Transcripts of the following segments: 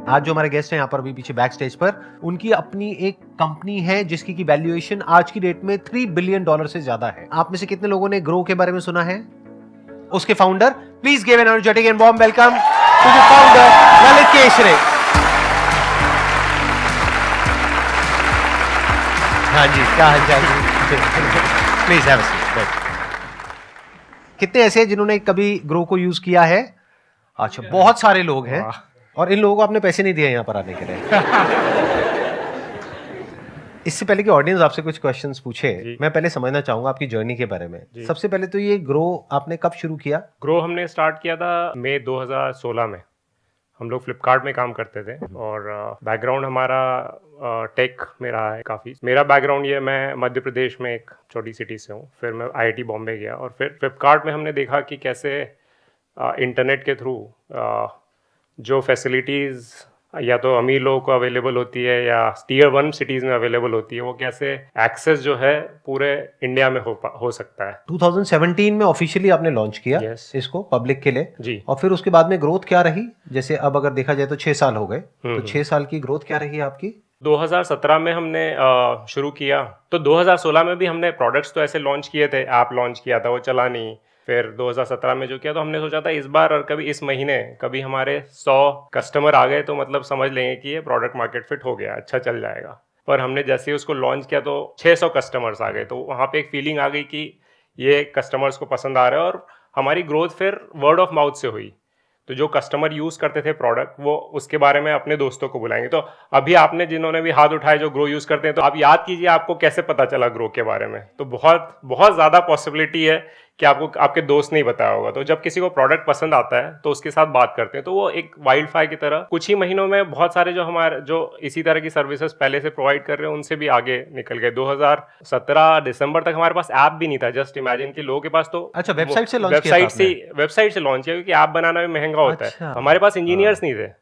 आज जो हमारे गेस्ट हैं यहाँ पर अभी पीछे बैक स्टेज पर, उनकी अपनी एक कंपनी है जिसकी की वैल्यूएशन आज की डेट में $3 बिलियन से ज्यादा है। आप में से कितने लोगों ने ग्रो के बारे में सुना है? उसके founder, please give an energetic and warm welcome to the founder Lalit Keshre. हाँ जी, क्या हाल चाल? Please have a seat. कितने ऐसे हैं जिन्होंने कभी ग्रो को यूज किया है? अच्छा, बहुत सारे लोग हैं। और इन लोगों को आपने पैसे नहीं दिए यहाँ पर आने के लिए। इससे पहले कि ऑडियंस आपसे कुछ क्वेश्चंस पूछे, मैं पहले समझना चाहूंगा आपकी जर्नी के बारे में। सबसे पहले तो ये ग्रो आपने कब शुरू किया? ग्रो हमने स्टार्ट किया था मई 2016 में। हम लोग फ्लिपकार्ट में काम करते थे और बैकग्राउंड हमारा टेक में रहा है काफ़ी। मेरा बैकग्राउंड ये, मैं मध्य प्रदेश में एक छोटी सिटी से हूँ, फिर मैं IIT बॉम्बे गया और फिर फ्लिपकार्ट में हमने देखा कि कैसे इंटरनेट के थ्रू जो फैसिलिटीज़ या तो अमीर लोगों को अवेलेबल होती है या टीयर 1 सिटीज़ में अवेलेबल होती है, वो कैसे एक्सेस जो है पूरे इंडिया में हो सकता है। 2017 में ऑफिशियली आपने लॉन्च किया इसको पब्लिक के लिए जी। और फिर उसके बाद में ग्रोथ क्या रही? जैसे अब अगर देखा जाए तो 6 साल हो गए, तो 6 साल की ग्रोथ क्या रही आपकी? 2017 में हमने शुरू किया, तो 2016 में भी हमने प्रोडक्ट्स तो ऐसे लॉन्च किए थे, ऐप लॉन्च किया था, वो चला नहीं। फिर 2017 में जो किया तो हमने सोचा था इस बार और कभी इस महीने कभी हमारे 100 कस्टमर आ गए तो मतलब समझ लेंगे कि ये प्रोडक्ट मार्केट फिट हो गया, अच्छा चल जाएगा। पर हमने जैसे ही उसको लॉन्च किया तो 600 कस्टमर्स आ गए, तो वहाँ पे एक फीलिंग आ गई कि ये कस्टमर्स को पसंद आ रहा है और हमारी ग्रोथ फिर वर्ड ऑफ माउथ से हुई। तो जो कस्टमर यूज़ करते थे प्रोडक्ट, वो उसके बारे में अपने दोस्तों को बुलाएंगे। तो अभी आपने जिन्होंने भी हाथ उठाए जो ग्रो यूज़ करते हैं, तो आप याद कीजिए आपको कैसे पता चला ग्रो के बारे में। तो बहुत बहुत ज़्यादा पॉसिबिलिटी है कि आपको आपके दोस्त नहीं बताया होगा। तो जब किसी को प्रोडक्ट पसंद आता है तो उसके साथ बात करते हैं, तो वो एक वाइल्ड फायर की तरह कुछ ही महीनों में बहुत सारे जो इसी तरह की सर्विसेज पहले से प्रोवाइड कर रहे हैं उनसे भी आगे निकल गए। 2017 दिसंबर तक हमारे पास ऐप भी नहीं था। जस्ट इमेजिन कि लोगों के पास तो अच्छा, वेबसाइट से लॉन्च किया क्योंकि ऐप बनाना भी महंगा होता है। हमारे पास इंजीनियर्स नहीं थे।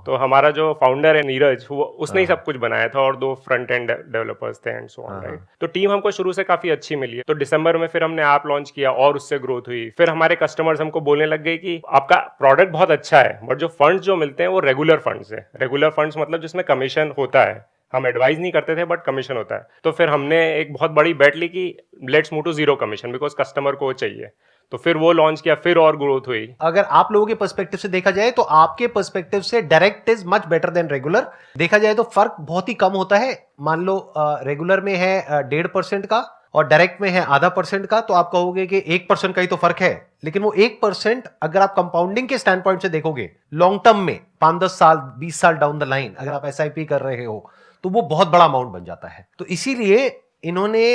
तो हमारा जो फाउंडर है नीरज, वो उसने ही सब कुछ बनाया था और 2 फ्रंट एंड डेवलपर्स थे एंड सो ऑन, राइट। तो टीम हमको शुरू से काफी अच्छी मिली है। तो दिसंबर में फिर हमने ऐप लॉन्च किया और उससे ग्रोथ हुई। फिर हमारे कस्टमर्स हमको बोलने लग गए कि आपका प्रोडक्ट बहुत अच्छा है, बट जो फंड्स जो मिलते हैं वो रेगुलर फंड्स है। रेगुलर फंड्स मतलब जिसमें कमीशन होता है। हम एडवाइस नहीं करते थे बट कमीशन होता है। तो फिर हमने एक बहुत बड़ी बेट ली कि let's move to 0 commission, because customer को चाहिए। तो फिर वो लॉन्च किया, फिर और ग्रोथ हुई। अगर आप लोगों के पर्सपेक्टिव से देखा जाए तो आपके पर्सपेक्टिव से direct is much better than regular. देखा जाए तो फर्क बहुत ही कम होता है। मान लो रेगुलर में है 1.5% का और डायरेक्ट में है 0.5% का, तो आप कहोगे कि 1% का ही तो फर्क है। लेकिन वो 1% अगर आप कंपाउंडिंग के स्टैंड पॉइंट से देखोगे, लॉन्ग टर्म में 5-10 साल 20 साल डाउन द लाइन अगर आप SIP कर रहे हो तो वो बहुत बड़ा अमाउंट बन जाता है। तो इसीलिए इन्होंने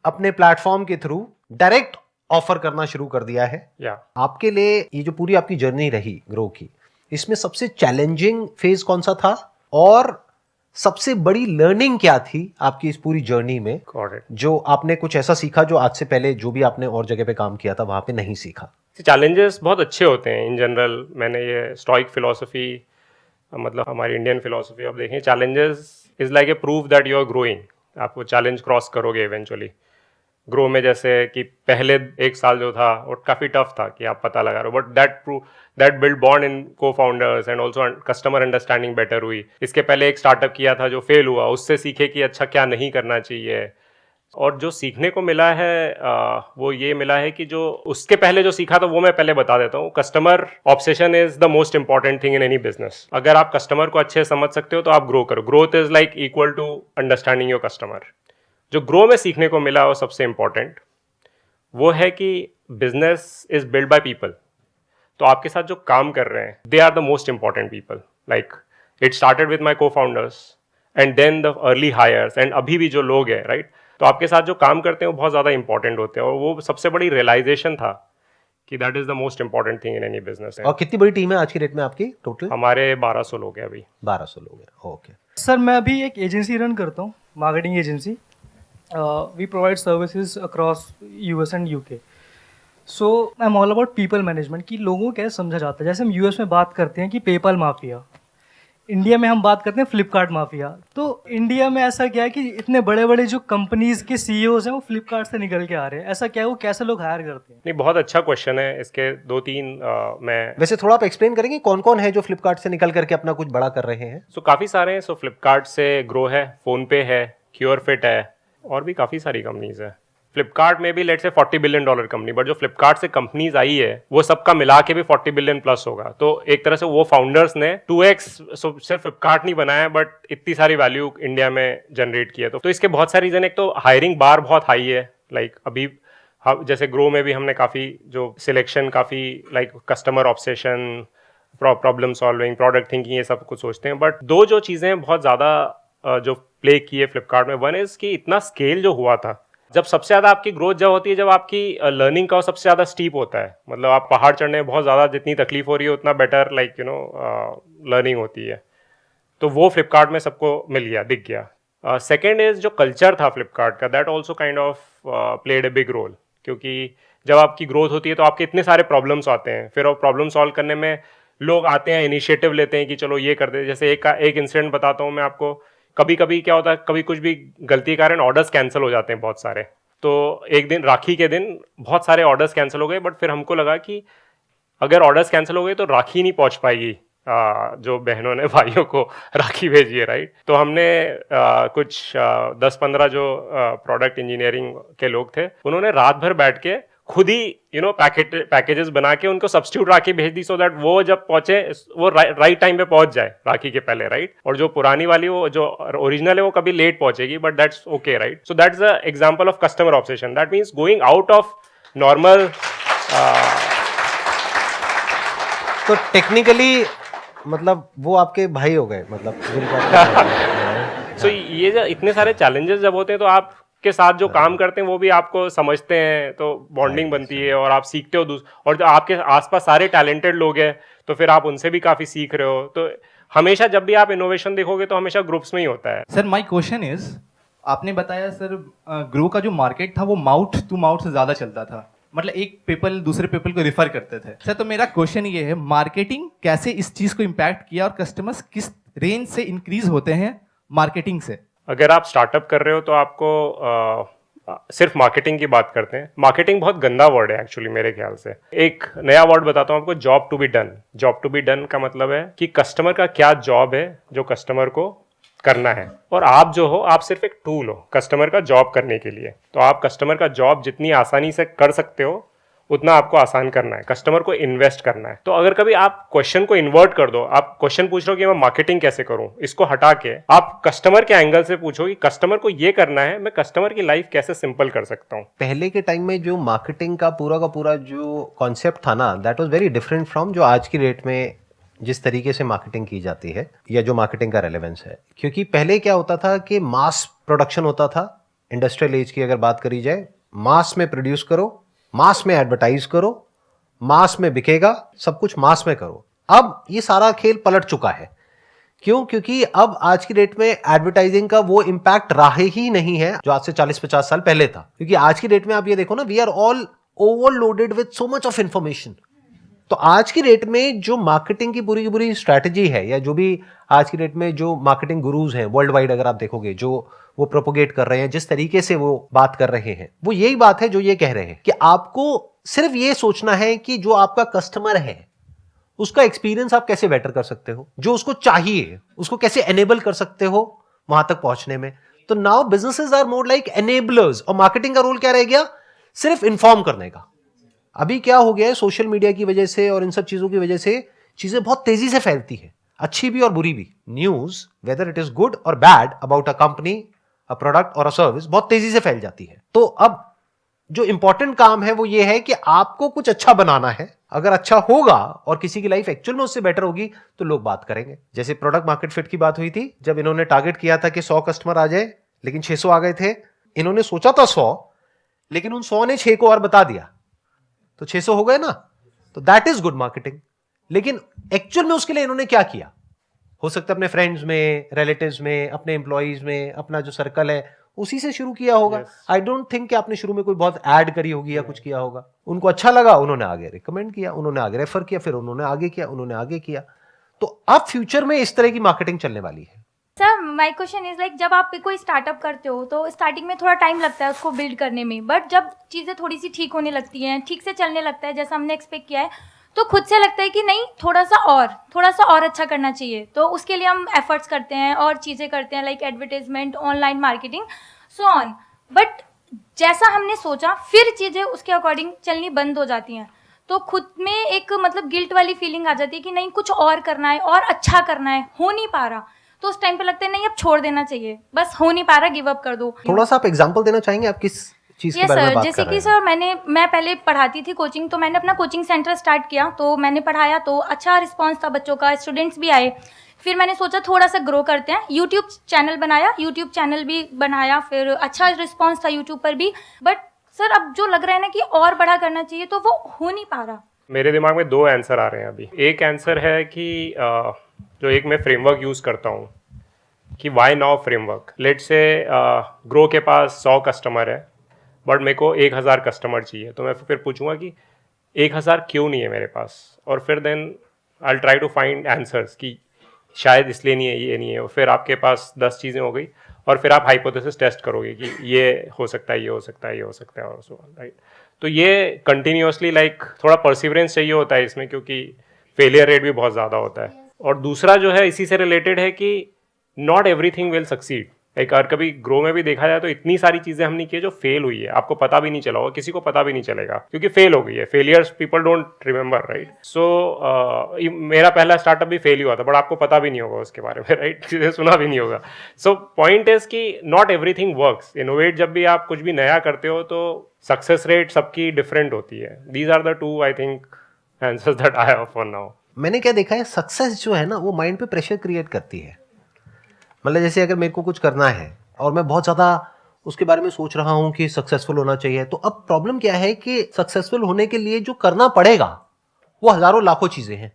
अपने प्लेटफॉर्म के थ्रू डायरेक्ट ऑफर करना शुरू कर दिया है। आपके लिए ये जो पूरी आपकी जर्नी रही ग्रो की, इसमें सबसे चैलेंजिंग फेज कौन सा था और सबसे बड़ी लर्निंग क्या थी आपकी इस पूरी जर्नी में, जो आपने कुछ ऐसा सीखा जो आज से पहले जो भी आपने और जगह पे काम किया था वहां पे नहीं सीखा? चैलेंजेस बहुत अच्छे होते हैं इन जनरल। मैंने ये स्टॉइक फिलोसफी, मतलब हमारी इंडियन फिलोसफी अब देखें, challenges is like a proof that you are growing. आप वो चैलेंज क्रॉस करोगे इवेंचुअली। ग्रो में जैसे कि पहले 1 साल जो था वो काफ़ी टफ था कि आप पता लगा रहे हो, but that build bond in co-founders and also customer understanding better हुई। इसके पहले एक स्टार्टअप किया था जो फेल हुआ, उससे सीखे कि अच्छा क्या नहीं करना चाहिए। और जो सीखने को मिला है वो ये मिला है कि जो उसके पहले जो सीखा था वो मैं पहले बता देता हूँ। Customer obsession is the most important thing in any business. अगर आप कस्टमर को अच्छे समझ सकते हो तो आप ग्रो करो। Growth is like equal to understanding your customer. जो ग्रो में सीखने को मिला और सबसे इंपॉर्टेंट वो है कि business is build by people. तो आपके साथ जो काम कर रहे हैं they are the most important people. Like it started with my co-founders and then the early hires and अभी भी जो लोग हैं, राइट। तो आपके साथ जो काम करते हैं वो बहुत ज़्यादा इंपॉर्टेंट होते हैं और वो सबसे बड़ी रियलाइजेशन था कि that is the most important thing in any business. और कितनी बड़ी टीम है आज की डेट में आपकी टोटल? हमारे 1200 लोग हैं अभी। 1200 लोग हैं, ओके। सर मैं अभी एक एजेंसी रन करता हूँ, marketing agency. We provide services across US and UK. So I'm all about people management, कि लोगों को कैसे समझा जाता है। जैसे हम US में बात करते हैं कि पेपाल माफिया, इंडिया में हम बात करते हैं फ्लिपकार्ट माफिया, तो इंडिया में ऐसा क्या है कि इतने बड़े बड़े जो कंपनीज के सीईओज हैं वो फ्लिपकार्ट से निकल के आ रहे हैं, ऐसा क्या है, वो कैसे लोग हायर करते हैं? नहीं, बहुत अच्छा क्वेश्चन है। इसके 2-3 मैं वैसे थोड़ा आप एक्सप्लेन करेंगे कौन कौन है जो फ्लिपकार्ट से निकल करके अपना कुछ बड़ा कर रहे हैं? काफ़ी सारे हैं। फ्लिपकार्ट से ग्रो है, फ़ोनपे है, क्योरफिट है, और भी काफ़ी सारी कंपनीज है। फ्लिपकार्ट में भी let's say $40 billion company, but जो फ्लिपकार्ट से कंपनीज आई है वो सबका मिला के भी 40 बिलियन प्लस होगा। तो एक तरह से वो फाउंडर्स ने 2x सिर्फ फ्लिपकार्ट नहीं बनाया, बट इतनी सारी वैल्यू इंडिया में जनरेट की है। तो इसके बहुत सारे रीजन। एक तो हायरिंग बार बहुत हाई है। लाइक अभी जैसे ग्रो में भी हमने काफ़ी जो सिलेक्शन, काफ़ी like customer obsession, problem solving, product thinking, ये सब कुछ सोचते हैं। बट दो जो चीज़ें बहुत ज़्यादा जो प्ले की है फ्लिपकार्ट में, वन इज़ कि इतना स्केल जो हुआ था, जब सबसे ज़्यादा आपकी ग्रोथ जब होती है जब आपकी लर्निंग का सबसे ज़्यादा स्टीप होता है। मतलब आप पहाड़ चढ़ने में बहुत ज़्यादा जितनी तकलीफ हो रही है उतना बेटर लर्निंग होती है। तो वो फ्लिपकार्ट में सबको मिल गया, दिख गया। सेकेंड इज जो कल्चर था फ्लिपकार्ट का, that also kind of played a big role. क्योंकि जब आपकी ग्रोथ होती है तो आपके इतने सारे प्रॉब्लम्स आते हैं, फिर वो प्रॉब्लम सॉल्व करने में लोग आते हैं, इनिशिएटिव लेते हैं कि चलो ये कर दे। जैसे एक इंसिडेंट बताता हूँ मैं आपको। कभी कभी क्या होता है, कभी कुछ भी गलती के कारण ऑर्डर्स कैंसिल हो जाते हैं बहुत सारे। तो एक दिन राखी के दिन बहुत सारे ऑर्डर्स कैंसिल हो गए, बट फिर हमको लगा कि अगर ऑर्डर्स कैंसिल हो गए तो राखी नहीं पहुंच पाएगी, जो बहनों ने भाइयों को राखी भेजी है, राइट। तो हमने कुछ 10-15 जो प्रोडक्ट इंजीनियरिंग के लोग थे, उन्होंने रात भर बैठ के खुद ही पैकेजेस बना के उनको सब्स्टिट्यूट राखी भेज दी, सो दैट वो जब पहुंचे वो राइट टाइम पे पहुंच जाए राखी के पहले, राइट। और जो पुरानी वाली, वो जो ओरिजिनल है, वो कभी लेट पहुंचेगी, but that's okay, right. So that's the example of customer obsession. That means going out of normal. तो टेक्निकली मतलब वो आपके भाई हो गए, मतलब सो ये जो इतने सारे चैलेंजेस जब होते हैं तो आप के साथ जो काम करते हैं वो भी आपको समझते हैं, तो बॉन्डिंग बनती है और आप सीखते हो। और जो आपके आसपास सारे टैलेंटेड लोग हैं तो फिर आप उनसे भी काफ़ी सीख रहे हो। तो हमेशा जब भी आप इनोवेशन देखोगे तो हमेशा ग्रुप्स में ही होता है। सर माय क्वेश्चन इज, आपने बताया सर ग्रो का जो मार्केट था वो माउथ टू माउथ से ज़्यादा चलता था, मतलब एक पीपल दूसरे पीपल को रिफर करते थे। सर तो मेरा क्वेश्चन ये है, मार्केटिंग कैसे इस चीज़ को इम्पैक्ट किया और कस्टमर्स किस रेंज से इंक्रीज होते हैं मार्केटिंग से? अगर आप स्टार्टअप कर रहे हो तो आपको सिर्फ मार्केटिंग की बात करते हैं। मार्केटिंग बहुत गंदा वर्ड है एक्चुअली मेरे ख्याल से। एक नया वर्ड बताता हूँ आपको, job to be done. Job to be done का मतलब है कि कस्टमर का क्या जॉब है जो कस्टमर को करना है, और आप जो हो, आप सिर्फ एक टूल हो कस्टमर का जॉब करने के लिए। तो आप कस्टमर का जॉब जितनी आसानी से कर सकते हो उतना आपको आसान करना है, कस्टमर को इन्वेस्ट करना है। तो अगर कभी आप क्वेश्चन को इन्वर्ट कर दो, आप क्वेश्चन पूछ रहे हो कि मैं मार्केटिंग कैसे करूं, इसको हटा के आप कस्टमर के एंगल से पूछो कि कस्टमर को ये करना है, मैं कस्टमर की लाइफ कैसे सिंपल कर सकता हूं। पहले के टाइम में जो मार्केटिंग का पूरा जो कॉन्सेप्ट था ना, that was very different from जो आज की डेट में जिस तरीके से मार्केटिंग की जाती है, या जो मार्केटिंग का रेलेवेंस है। क्योंकि पहले क्या होता था कि मास प्रोडक्शन होता था। इंडस्ट्रियल एज की अगर बात करी जाए, मास में प्रोड्यूस करो, मास में एडवर्टाइज करो, मास में बिकेगा, सब कुछ मास में करो। अब ये सारा खेल पलट चुका है। क्यों? क्योंकि अब आज की डेट में एडवर्टाइजिंग का वो इंपैक्ट रहा ही नहीं है जो आज से 40-50 साल पहले था। क्योंकि आज की डेट में आप ये देखो ना, we are all overloaded with so much of information. तो आज की डेट में जो मार्केटिंग की पूरी स्ट्रैटेजी है, या जो भी आज की डेट में जो मार्केटिंग गुरुज हैं वर्ल्ड वाइड, अगर आप देखोगे जो वो प्रोपोगेट कर रहे हैं, जिस तरीके से वो बात कर रहे हैं, वो यही बात है जो ये कह रहे हैं कि आपको सिर्फ ये सोचना है कि जो आपका कस्टमर है उसका एक्सपीरियंस आप कैसे बेटर कर सकते हो, जो उसको चाहिए उसको कैसे एनेबल कर सकते हो वहां तक पहुंचने में। तो now businesses are more like enablers, और मार्केटिंग का रोल क्या रह गया? सिर्फ इन्फॉर्म करने का। अभी क्या हो गया है, सोशल मीडिया की वजह से और इन सब चीजों की वजह से चीजें बहुत तेजी से फैलती है, अच्छी भी और बुरी भी। News whether it is good और bad about a company, a product और अ सर्विस, बहुत तेजी से फैल जाती है। तो अब जो इंपॉर्टेंट काम है वो ये है कि आपको कुछ अच्छा बनाना है। अगर अच्छा होगा और किसी की लाइफ एक्चुअल में उससे बेटर होगी तो लोग बात करेंगे। जैसे प्रोडक्ट मार्केट फिट की बात हुई थी, जब इन्होंने टारगेट किया था कि 100 कस्टमर आ जाए, लेकिन 600 आ गए थे। इन्होंने सोचा था 100, लेकिन उन 100 ने 6 को और बता दिया, तो 600 हो गए ना। तो दैट इज गुड मार्केटिंग। लेकिन एक्चुअल में उसके लिए इन्होंने क्या किया? हो सकता है अपने फ्रेंड्स में, रिलेटिव्स में, अपने एम्प्लॉइज में, अपना जो सर्कल है उसी से शुरू किया होगा। आई डोंट थिंक कि आपने शुरू में कोई बहुत ऐड करी होगी या कुछ किया होगा। उनको अच्छा लगा, उन्होंने आगे रिकमेंड किया, उन्होंने आगे रेफर किया, फिर उन्होंने आगे किया, उन्होंने आगे किया। तो अब फ्यूचर में इस तरह की मार्केटिंग चलने वाली है। Sir my question is like, जब आप कोई स्टार्टअप करते हो तो स्टार्टिंग में थोड़ा टाइम लगता है उसको बिल्ड करने में, बट जब चीज़ें थोड़ी सी ठीक होने लगती हैं, ठीक से चलने लगता है जैसा हमने एक्सपेक्ट किया है, तो खुद से लगता है कि नहीं थोड़ा सा और अच्छा करना चाहिए। तो उसके लिए हम एफर्ट्स करते हैं और चीज़ें करते हैं like advertisement, online marketing, so on. But जैसा हमने सोचा फिर चीज़ें उसके अकॉर्डिंग चलनी बंद हो जाती हैं, तो खुद में एक मतलब गिल्ट वाली फीलिंग आ जाती है कि नहीं कुछ और करना है और अच्छा करना है, हो नहीं पा रहा। तो उस टाइम पे लगता है नहीं अब छोड़ देना चाहिए, बस हो नहीं पा रहा, गिव अप कर दो। थोड़ा सा आप एग्जांपल देना चाहेंगे, आप किस चीज के यस बारे में सर, बात जैसे कर रहे कि हैं? सर मैं पहले पढ़ाती थी कोचिंग, तो मैंने अपना कोचिंग सेंटर स्टार्ट किया, तो मैंने पढ़ाया तो अच्छा रिस्पांस था बच्चों का, स्टूडेंट्स भी आए। फिर मैंने सोचा थोड़ा सा ग्रो करते हैं, यूट्यूब चैनल भी बनाया, फिर अच्छा रिस्पांस था यूट्यूब पर भी। बट सर अब जो लग रहा है ना कि और बड़ा करना चाहिए, तो वो हो नहीं पा रहा। मेरे दिमाग में 2 आंसर आ रहे हैं अभी। एक आंसर है कि जो एक मैं फ्रेमवर्क यूज़ करता हूँ कि वाई नाउ फ्रेमवर्क। लेट से ग्रो के पास 100 कस्टमर है बट मेरे को 1000 कस्टमर चाहिए, तो मैं फिर पूछूंगा कि 1000 क्यों नहीं है मेरे पास, और फिर then I try to find answers कि शायद इसलिए नहीं है, ये नहीं है। और फिर आपके पास 10 चीज़ें हो गई और फिर आप हाइपोथेसिस टेस्ट करोगे कि ये हो सकता है, ये हो सकता है, ये हो सकता है, और सो ऑन, राइट। तो ये कंटिन्यूसली लाइक थोड़ा परसिवरेंस चाहिए होता है इसमें, क्योंकि फेलियर रेट भी बहुत ज़्यादा होता है। और दूसरा जो है इसी से रिलेटेड है कि नॉट एवरीथिंग विल सक्सीड। एक और कभी ग्रो में भी देखा जाए तो इतनी सारी चीज़ें हमने की है जो फेल हुई है, आपको पता भी नहीं चला होगा, किसी को पता भी नहीं चलेगा क्योंकि फेल हो गई है। Failures people don't remember, right. So मेरा पहला स्टार्टअप भी फेल हुआ था बट आपको पता भी नहीं होगा उसके बारे में, राइट, चीज़ें सुना भी नहीं होगा। सो पॉइंट इज कि नॉट एवरीथिंग वर्क्स। इनोवेट जब भी आप कुछ भी नया करते हो तो सक्सेस रेट सबकी डिफरेंट होती है। These are the 2 I think answers that I have for now. मैंने क्या देखा है, सक्सेस जो है ना वो माइंड पे प्रेशर क्रिएट करती है। मतलब जैसे अगर मेरे को कुछ करना है और मैं बहुत ज़्यादा उसके बारे में सोच रहा हूं कि सक्सेसफुल होना चाहिए, तो अब प्रॉब्लम क्या है कि सक्सेसफुल होने के लिए जो करना पड़ेगा वो हजारों लाखों चीजें हैं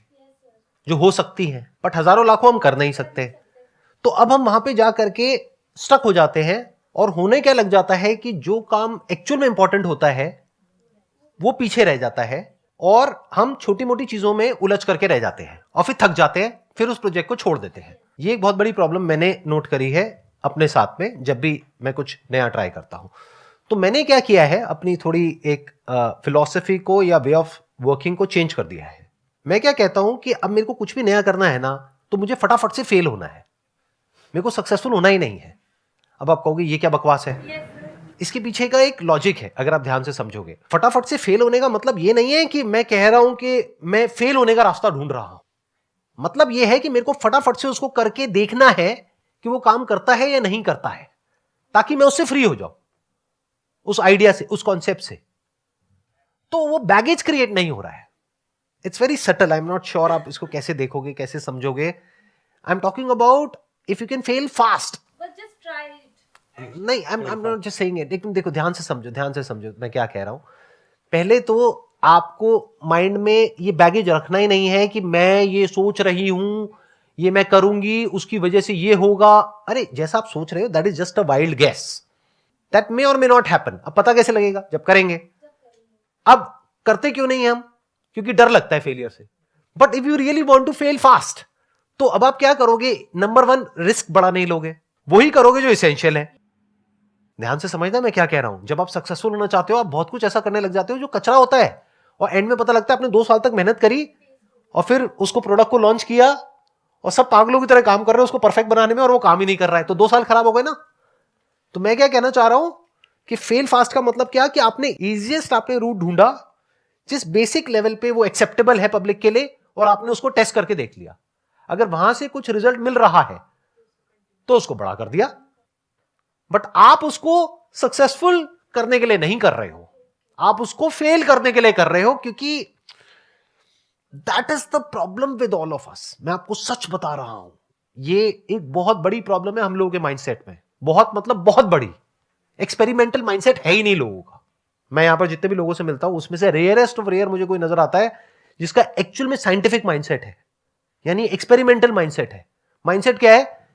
जो हो सकती हैं, बट हजारों लाखों हम कर नहीं सकते। तो अब हम वहां पे जा करके स्टक हो जाते हैं और होने क्या लग जाता है कि जो काम एक्चुअल में इंपॉर्टेंट होता है वो पीछे रह जाता है और हम छोटी मोटी चीजों में उलझ करके रह जाते हैं और फिर थक जाते हैं, फिर उस प्रोजेक्ट को छोड़ देते हैं। ये एक बहुत बड़ी प्रॉब्लम मैंने नोट करी है अपने साथ में जब भी मैं कुछ नया ट्राई करता हूं। तो मैंने क्या किया है, अपनी थोड़ी एक फिलॉसफी को या वे ऑफ वर्किंग को चेंज कर दिया है। मैं क्या कहता हूं कि अब मेरे को कुछ भी नया करना है ना, तो मुझे फटाफट से फेल होना है, मेरे को सक्सेसफुल होना ही नहीं है। अब आप कहोगे ये क्या बकवास है? इसके पीछे का एक लॉजिक है, अगर आप ध्यान से समझोगे। फटाफट से फेल होने का मतलब ये नहीं है कि मैं कह रहा हूं कि मैं फेल होने का रास्ता ढूंढ रहा हूं। मतलब ये है कि मेरे को फटाफट से उसको करके देखना है कि वो काम करता है या नहीं करता है, ताकि मैं उससे फ्री हो जाऊं, उस आइडिया से, उस कॉन्सेप्ट से। तो वो बैगेज क्रिएट नहीं हो रहा है। It's very subtle. I am not sure आप इसको कैसे देखोगे, कैसे समझोगे। I am talking about if you can fail fast. नहीं, I am not just saying it. लेकिन देखो, ध्यान से समझो मैं क्या कह रहा हूं। पहले तो आपको माइंड में ये बैगेज रखना ही नहीं है कि मैं ये सोच रही हूं, ये मैं करूंगी, उसकी वजह से ये होगा। अरे जैसा आप सोच रहे हो that is just a wild guess, that may और मे नॉट हैपन। अब पता कैसे लगेगा? जब करेंगे। अब करते क्यों नहीं हम? क्योंकि डर लगता है फेलियर से। But if you really want to fail fast, तो अब आप क्या करोगे? नंबर 1, रिस्क बड़ा नहीं लोगे, वही करोगे जो इसेंशियल है। ध्यान से समझना मैं क्या कह रहा हूं। जब आप सक्सेसफुल होना चाहते हो, आप बहुत कुछ ऐसा करने लग जाते हो जो कचरा होता है, और एंड में पता लगता है आपने 2 साल तक मेहनत करी और फिर उसको प्रोडक्ट को लॉन्च किया और सब पागलों की तरह काम कर रहे हो उसको परफेक्ट बनाने में, और वो काम ही नहीं कर रहा है, तो 2 साल खराब हो गए ना। तो मैं क्या कहना चाह रहा हूं कि फेल फास्ट का मतलब क्या कि आपने इजीएस्ट आपने रूट ढूंढा जिस बेसिक लेवल पे वो एक्सेप्टेबल है पब्लिक के लिए, और आपने उसको टेस्ट करके देख लिया। अगर वहां से कुछ रिजल्ट मिल रहा है तो उसको बड़ा कर दिया, बट आप उसको सक्सेसफुल करने के लिए नहीं कर रहे हो, आप उसको फेल करने के लिए कर रहे हो, क्योंकि that is the problem with all of us. मैं आपको सच बता रहा हूं, ये एक बहुत बड़ी प्रॉब्लम है हम लोगों के माइंडसेट में। बहुत मतलब बहुत बड़ी। एक्सपेरिमेंटल माइंडसेट है ही नहीं लोगों का। मैं यहां पर जितने भी लोगों से मिलता हूं उसमें से रेयरेस्ट ऑफ रेयर मुझे कोई नजर आता है जिसका एक्चुअल में साइंटिफिक माइंडसेट है, यानी एक्सपेरिमेंटल माइंडसेट है। माइंडसेट क्या है?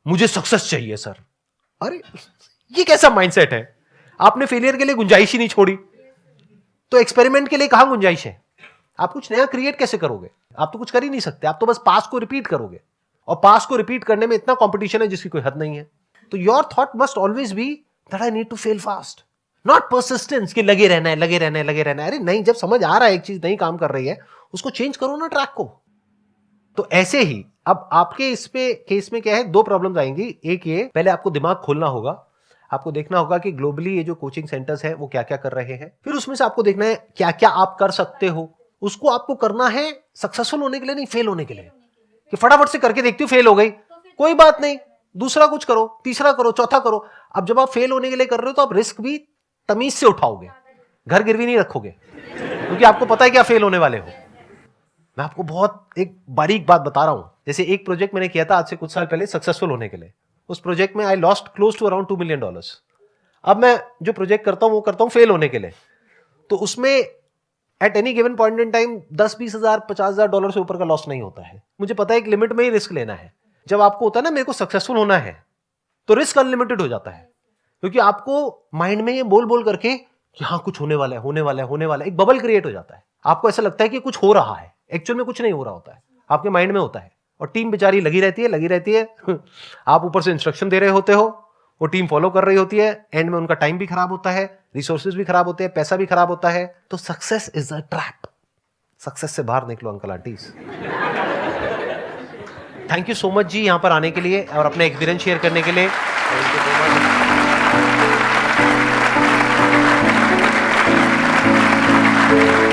मुझे सक्सेस चाहिए सर। अरे ये कैसा माइंडसेट है? आपने फेलियर के लिए गुंजाइश ही नहीं छोड़ी, तो एक्सपेरिमेंट के लिए कहां गुंजाइश है? आप कुछ नया क्रिएट कैसे करोगे? आप तो कुछ कर ही नहीं सकते, आप तो बस पास को रिपीट करोगे, और पास को रिपीट करने में इतना कंपटीशन है जिसकी कोई हद नहीं है। तो your thought must always be that I need to fail fast, not persistence कि लगे रहना है, लगे रहना है, लगे रहना है। अरे नहीं, जब समझ आ रहा है एक चीज नहीं काम कर रही है, उसको चेंज करो ना ट्रैक को। तो ऐसे ही अब आपके इस पे केस में क्या है, दो प्रॉब्लम्स आएंगी। एक ये, पहले आपको दिमाग खोलना होगा, आपको देखना होगा कि ग्लोबली ये जो कोचिंग सेंटर्स हैं वो क्या क्या कर रहे हैं, फिर उसमें से आपको देखना है क्या क्या आप कर सकते हो। उसको आपको करना है सक्सेसफुल होने के लिए, नहीं फेल होने के लिए। कि फटाफट से करके देखती हूँ फेल हो गई, कोई बात नहीं, दूसरा कुछ करो, तीसरा करो, चौथा करो। अब जब आप फेल होने के लिए कर रहे हो तो आप रिस्क भी तमीज से उठाओगे, घर गिरवी नहीं रखोगे, क्योंकि आपको पता है कि आप फेल होने वाले हो। मैं आपको बहुत एक बारीक बात बता रहा हूं। जैसे एक प्रोजेक्ट मैंने किया था आज से कुछ साल पहले सक्सेसफुल होने के लिए। उस प्रोजेक्ट में I lost close to around $2 million। अब मैं जो प्रोजेक्ट करता हूं वो करता हूं फेल होने के लिए। तो उसमें at any given point in time 10-20 हजार $50,000 से ऊपर का लॉस नहीं होता है। मुझे पता है एक लिमिट में ही रिस्क लेना है। जब आपको होता है ना मेरे को सक्सेसफुल होना है, तो रिस्क अनलिमिटेड हो जाता है, क्योंकि आपको माइंड में ये बोल बोल करके कि हाँ कुछ होने वाला है, होने वाला है, होने वाला है, एक बबल क्रिएट हो जाता है। आपको ऐसा लगता है कि कुछ हो रहा है, एक्चुअल में कुछ नहीं हो रहा होता है, आपके माइंड में होता है। और टीम बेचारी लगी रहती है आप ऊपर से इंस्ट्रक्शन दे रहे होते हो, वो टीम फॉलो कर रही होती है, एंड में उनका टाइम भी खराब होता है, रिसोर्सेज भी खराब होते हैं, पैसा भी खराब होता है। तो success is a trap. Success से बाहर निकलो uncle aunties. Thank you so much जी यहां पर आने के लिए और अपने एक्सपीरियंस शेयर करने के लिए। Thank you so much.